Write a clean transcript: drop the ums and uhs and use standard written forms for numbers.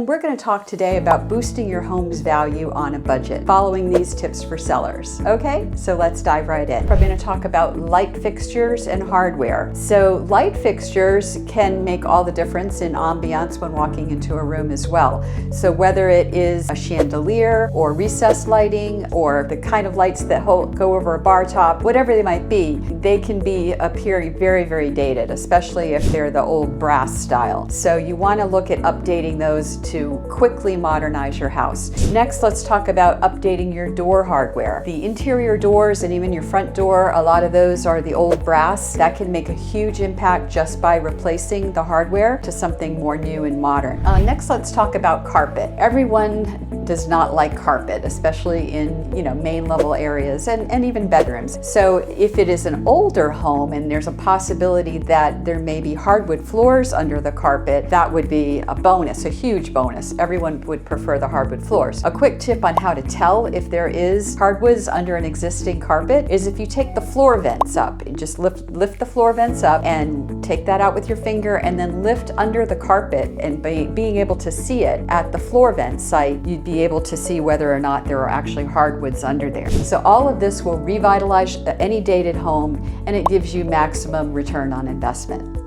We're going to talk today about boosting your home's value on a budget, following these tips for sellers. Okay, so let's dive right in. We're going to talk about light fixtures and hardware. So light fixtures can make all the difference in ambiance when walking into a room as well. So whether it is a chandelier or recessed lighting or the kind of lights that go over a bar top, whatever they might be, they can appear very, very dated, especially if they're the old brass style. So you want to look at updating those to quickly modernize your house. Next, let's talk about updating your door hardware. The interior doors and even your front door, a lot of those are the old brass. That can make a huge impact just by replacing the hardware to something more new and modern. Next, let's talk about carpet. Everyone does not like carpet, especially in main level areas and even bedrooms. So if it is an older home and there's a possibility that there may be hardwood floors under the carpet, that would be a bonus, a huge bonus. Everyone would prefer the hardwood floors. A quick tip on how to tell if there is hardwoods under an existing carpet is if you take the floor vents up and just lift the floor vents up and take that out with your finger and then lift under the carpet, and being able to see it at the floor vent site, you'd be able to see whether or not there are actually hardwoods under there. So all of this will revitalize any dated home, and it gives you maximum return on investment.